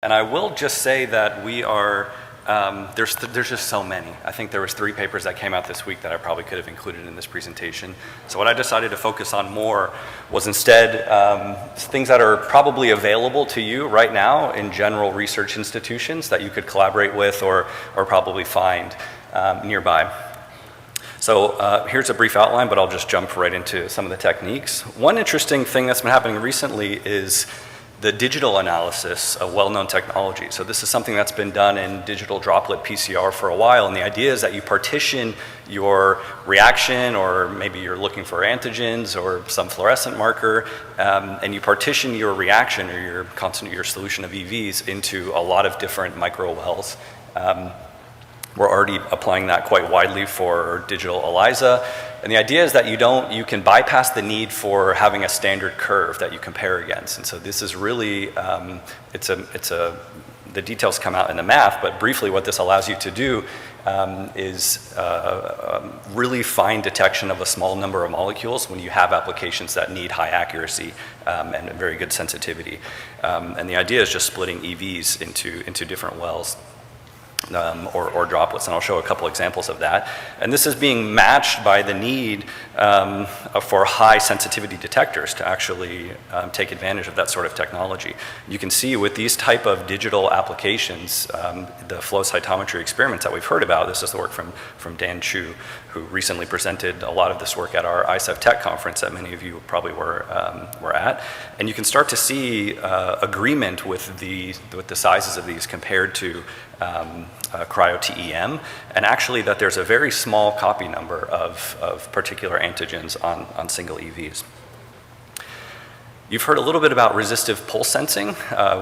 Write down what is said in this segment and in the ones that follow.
And I will just say that we are, there's just so many. I think there was 3 papers that came out this week that I probably could have included in this presentation. So what I decided to focus on more was instead things that are probably available to you right now in general research institutions that you could collaborate with or probably find nearby. So here's a brief outline, but I'll just jump right into some of the techniques. One interesting thing that's been happening recently is the digital analysis of well-known technology. So this is something that's been done in digital droplet PCR for a while, and the idea is that you partition your reaction, or maybe you're looking for antigens or some fluorescent marker, and you partition your reaction or your solution of EVs into a lot of different microwells. We're already applying that quite widely for digital ELISA. And the idea is that you can bypass the need for having a standard curve that you compare against. And so this is really, the details come out in the math, but briefly what this allows you to do is really fine detection of a small number of molecules when you have applications that need high accuracy and very good sensitivity. And the idea is just splitting EVs into different wells. Or droplets, and I'll show a couple examples of that. And this is being matched by the need for high sensitivity detectors to actually take advantage of that sort of technology. You can see with these type of digital applications, the flow cytometry experiments that we've heard about, this is the work from Dan Chu, who recently presented a lot of this work at our ISEV Tech conference that many of you probably were at. And you can start to see agreement with the sizes of these compared to cryo-TEM, and actually that there's a very small copy number of particular antigens on single EVs. You've heard a little bit about resistive pulse sensing,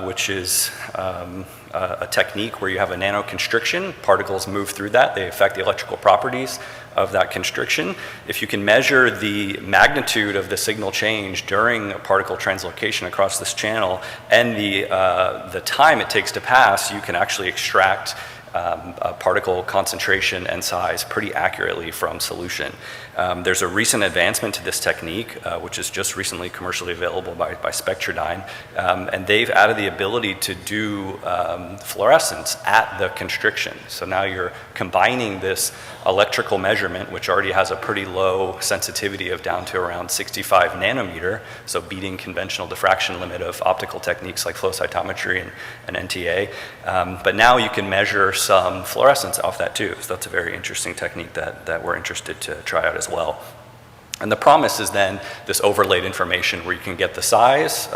which is a technique where you have a nanoconstriction. Particles move through that. They affect the electrical properties of that constriction. If you can measure the magnitude of the signal change during a particle translocation across this channel and the time it takes to pass, you can actually extract a particle concentration and size pretty accurately from solution. There's a recent advancement to this technique, which is just recently commercially available by SPRI, and they've added the ability to do fluorescence at the constriction. So now you're combining this electrical measurement, which already has a pretty low sensitivity of down to around 65 nanometer, so beating conventional diffraction limit of optical techniques like flow cytometry and NTA. But now you can measure some fluorescence off that too. So that's a very interesting technique that we're interested to try out as well. And the promise is then this overlaid information where you can get the size,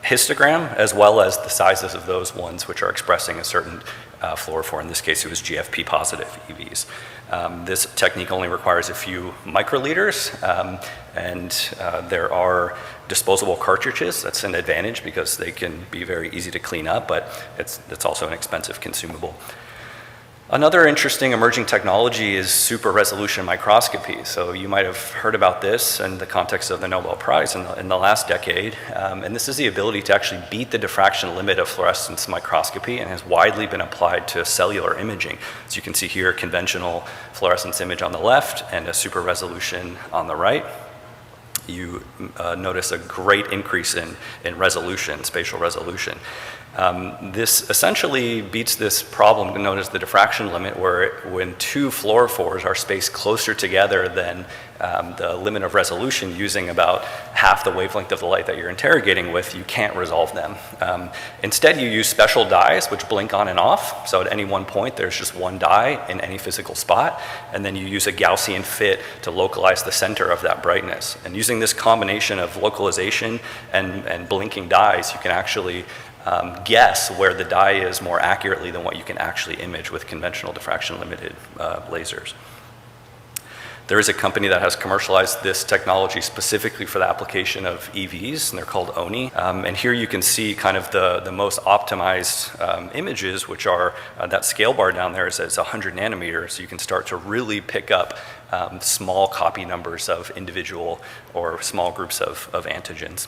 histogram, as well as the sizes of those ones which are expressing a certain fluorophore. In this case, it was GFP positive EVs. This technique only requires a few microliters, and there are disposable cartridges. That's an advantage because they can be very easy to clean up, but it's also an expensive consumable. Another interesting emerging technology is super resolution microscopy. So you might have heard about this in the context of the Nobel Prize in the last decade. And this is the ability to actually beat the diffraction limit of fluorescence microscopy and has widely been applied to cellular imaging. So you can see here conventional fluorescence image on the left and a super resolution on the right. You notice a great increase in resolution, spatial resolution. This essentially beats this problem known as the diffraction limit, where when 2 fluorophores are spaced closer together than the limit of resolution using about half the wavelength of the light that you're interrogating with, you can't resolve them. Instead, you use special dyes which blink on and off. So at any one point, there's just one dye in any physical spot, and then you use a Gaussian fit to localize the center of that brightness. And using this combination of localization and blinking dyes, you can actually guess where the dye is more accurately than what you can actually image with conventional diffraction limited lasers. There is a company that has commercialized this technology specifically for the application of EVs, and they're called ONI. And here you can see kind of the most optimized images, which are that scale bar down there is 100 nanometers. So you can start to really pick up small copy numbers of individual or small groups of antigens.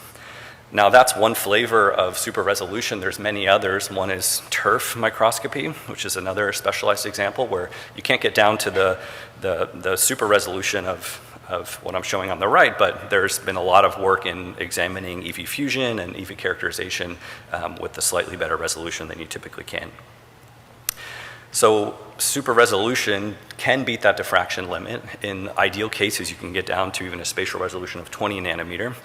Now that's one flavor of super resolution. There's many others. One is turf microscopy, which is another specialized example where you can't get down to the super resolution of of what I'm showing on the right, but there's been a lot of work in examining EV fusion and EV characterization with a slightly better resolution than you typically can. So super resolution can beat that diffraction limit. In ideal cases, you can get down to even a spatial resolution of 20 nanometer.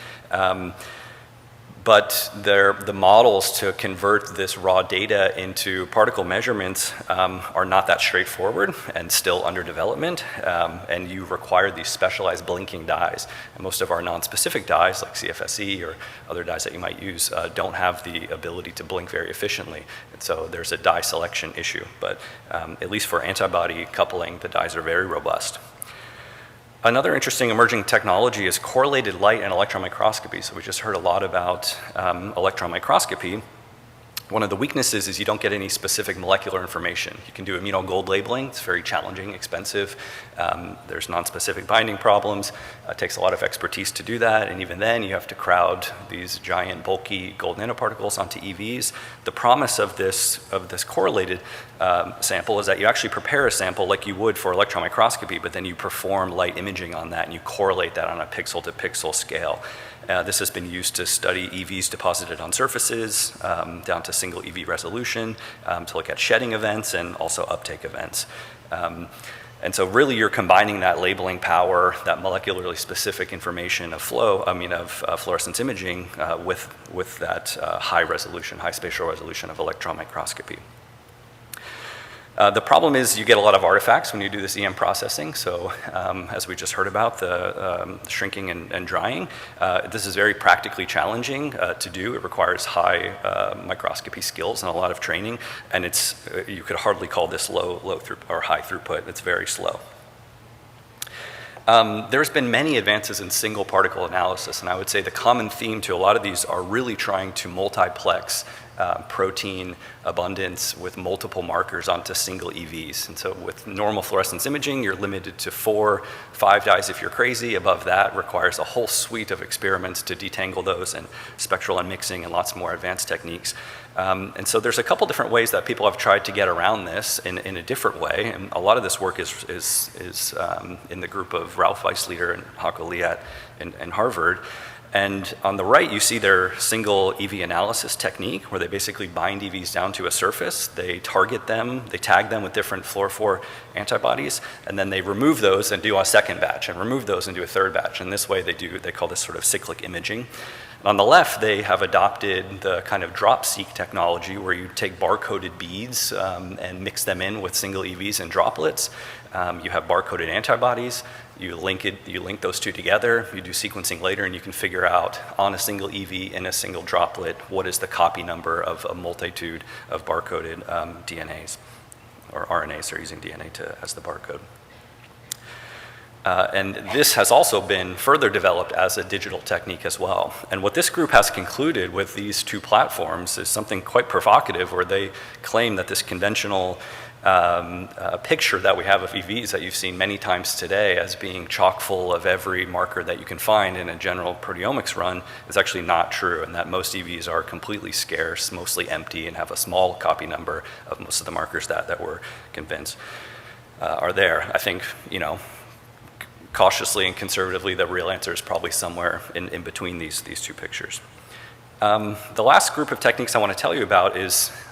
But the models to convert this raw data into particle measurements are not that straightforward and still under development. And you require these specialized blinking dyes. And most of our non-specific dyes, like CFSE or other dyes that you might use, don't have the ability to blink very efficiently. And so there's a dye selection issue. But at least for antibody coupling, the dyes are very robust. Another interesting emerging technology is correlated light and electron microscopy. So we just heard a lot about electron microscopy. One of the weaknesses is you don't get any specific molecular information. You can do immunogold labeling. It's very challenging, expensive. There's non-specific binding problems. It takes a lot of expertise to do that. And even then, you have to crowd these giant, bulky gold nanoparticles onto EVs. The promise of this correlated sample is that you actually prepare a sample like you would for electron microscopy, but then you perform light imaging on that, and you correlate that on a pixel-to-pixel scale. This has been used to study EVs deposited on surfaces down to single EV resolution, to look at shedding events and also uptake events. And so really you're combining that labeling power, that molecularly specific information of fluorescence imaging with that high resolution, high spatial resolution of electron microscopy. The problem is you get a lot of artifacts when you do this EM processing. So as we just heard about, the shrinking and drying, this is very practically challenging to do. It requires high microscopy skills and a lot of training, and you could hardly call this low or high throughput. It's very slow. There's been many advances in single particle analysis, and I would say the common theme to a lot of these are really trying to multiplex protein abundance with multiple markers onto single EVs. And so with normal fluorescence imaging, you're limited to 4, 5 dyes if you're crazy. Above that requires a whole suite of experiments to detangle those, and spectral unmixing and lots more advanced techniques. And so there's a couple different ways that people have tried to get around this in a different way. And a lot of this work is in the group of Ralph Weisslieder and Hako Liat in Harvard. And on the right, you see their single EV analysis technique, where they basically bind EVs down to a surface. They target them, they tag them with different fluorophore antibodies, and then they remove those and do a second batch, and remove those and do a third batch. And this way they call this sort of cyclic imaging. On the left, they have adopted the kind of drop-seq technology, where you take barcoded beads and mix them in with single EVs and droplets. You have barcoded antibodies. You link those two together. You do sequencing later, and you can figure out on a single EV in a single droplet what is the copy number of a multitude of barcoded DNAs, or RNAs. They're using DNA as the barcode. And this has also been further developed as a digital technique as well. And what this group has concluded with these two platforms is something quite provocative, where they claim that this conventional picture that we have of EVs that you've seen many times today as being chock full of every marker that you can find in a general proteomics run is actually not true, and that most EVs are completely scarce, mostly empty, and have a small copy number of most of the markers that we're convinced are there. I think, cautiously and conservatively, the real answer is probably somewhere in between these two pictures. The last group of techniques I want to tell you about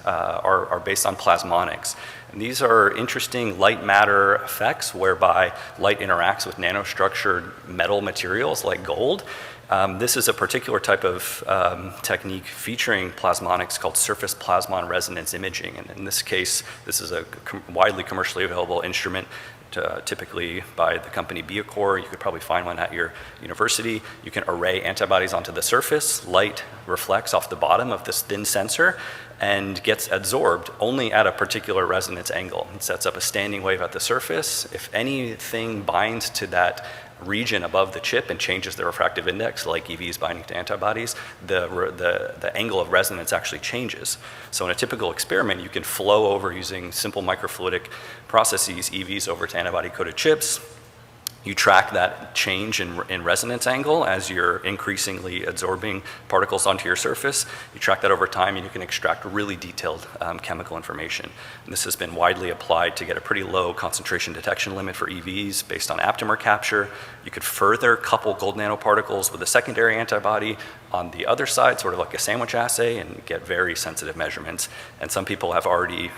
are based on plasmonics. And these are interesting light matter effects whereby light interacts with nanostructured metal materials like gold. This is a particular type of technique featuring plasmonics called surface plasmon resonance imaging. And in this case, this is a widely commercially available instrument, typically by the company Biocor. You could probably find one at your university. You can array antibodies onto the surface. Light reflects off the bottom of this thin sensor and gets absorbed only at a particular resonance angle. It sets up a standing wave at the surface. If anything binds to that region above the chip and changes the refractive index, like EVs binding to antibodies, the angle of resonance actually changes. So in a typical experiment, you can flow over using simple microfluidic processes, EVs over to antibody-coated chips. You track that change in resonance angle as you're increasingly absorbing particles onto your surface. You track that over time and you can extract really detailed chemical information. And this has been widely applied to get a pretty low concentration detection limit for EVs based on aptamer capture. You could further couple gold nanoparticles with a secondary antibody on the other side, sort of like a sandwich assay, and get very sensitive measurements. And some people have already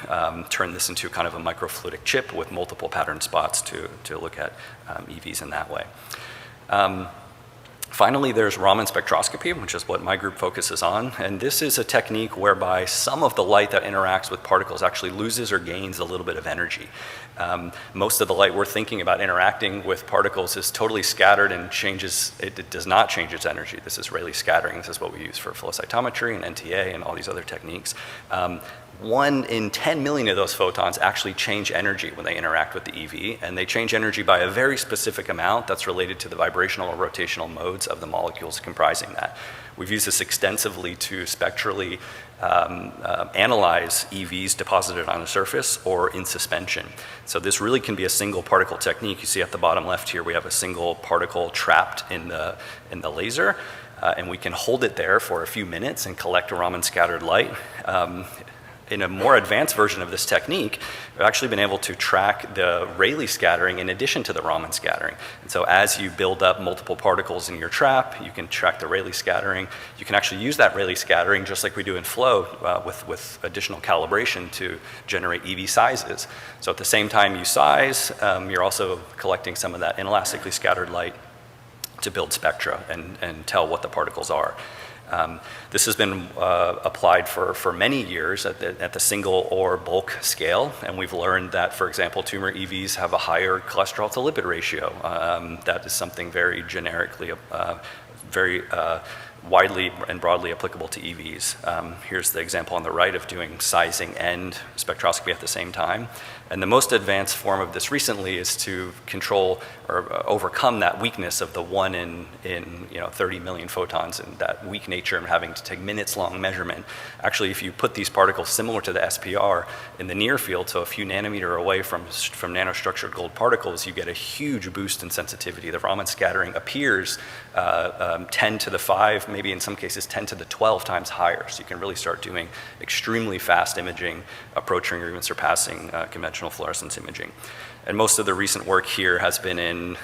turned this into kind of a microfluidic chip with multiple pattern spots to look at EVs in that way. Finally, there's Raman spectroscopy, which is what my group focuses on. And this is a technique whereby some of the light that interacts with particles actually loses or gains a little bit of energy. Most of the light we're thinking about interacting with particles is totally scattered and changes, it does not change its energy. This is Rayleigh scattering. This is what we use for flow cytometry and NTA and all these other techniques. 1 in 10 million of those photons actually change energy when they interact with the EV, and they change energy by a very specific amount that's related to the vibrational or rotational modes of the molecules comprising that. We've used this extensively to spectrally analyze EVs deposited on a surface or in suspension. So this really can be a single particle technique. You see at the bottom left here, we have a single particle trapped in the laser, and we can hold it there for a few minutes and collect a Raman scattered light. In a more advanced version of this technique, we've actually been able to track the Rayleigh scattering in addition to the Raman scattering. And so as you build up multiple particles in your trap, you can track the Rayleigh scattering. You can actually use that Rayleigh scattering just like we do in flow with additional calibration to generate EV sizes. So at the same time you size, you're also collecting some of that inelastically scattered light to build spectra and tell what the particles are. This has been applied for many years at the single or bulk scale, and we've learned that, for example, tumor EVs have a higher cholesterol to lipid ratio. That is something very generically, very widely and broadly applicable to EVs. Here's the example on the right of doing sizing and spectroscopy at the same time. And the most advanced form of this recently is to control or overcome that weakness of the 1 in 30 million photons and that weak nature and having to take minutes-long measurement. Actually, if you put these particles similar to the SPR in the near field, so a few nanometer away from nanostructured gold particles, you get a huge boost in sensitivity. The Raman scattering appears 10 to the 5, maybe in some cases 10 to the 12 times higher. So you can really start doing extremely fast imaging, approaching or even surpassing conventional fluorescence imaging. And most of the recent work here has been in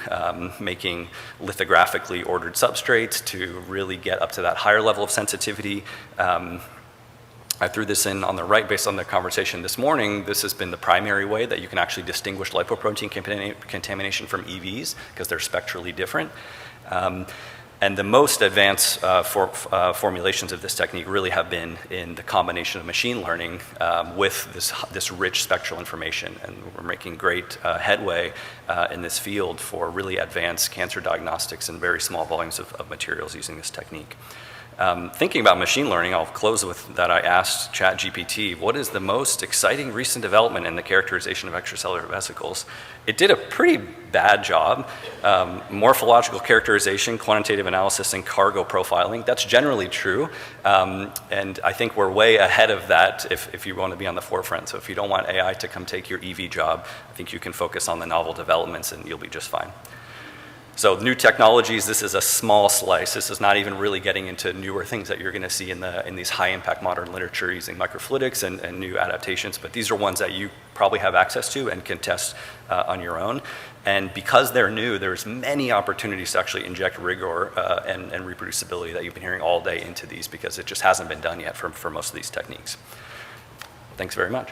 making lithographically ordered substrates to really get up to that higher level of sensitivity. I threw this in on the right based on the conversation this morning. This has been the primary way that you can actually distinguish lipoprotein contamination from EVs because they're spectrally different. And the most advanced formulations of this technique really have been in the combination of machine learning with this rich spectral information. And we're making great headway in this field for really advanced cancer diagnostics in very small volumes of materials using this technique. Thinking about machine learning, I'll close with that I asked ChatGPT, what is the most exciting recent development in the characterization of extracellular vesicles? It did a pretty bad job. Morphological characterization, quantitative analysis, and cargo profiling, that's generally true. And I think we're way ahead of that if you want to be on the forefront. So if you don't want AI to come take your EV job, I think you can focus on the novel developments and you'll be just fine. So new technologies, this is a small slice. This is not even really getting into newer things that you're going to see in these high-impact modern literature using microfluidics and new adaptations, but these are ones that you probably have access to and can test on your own. And because they're new, there's many opportunities to actually inject rigor and reproducibility that you've been hearing all day into these because it just hasn't been done yet for most of these techniques. Thanks very much.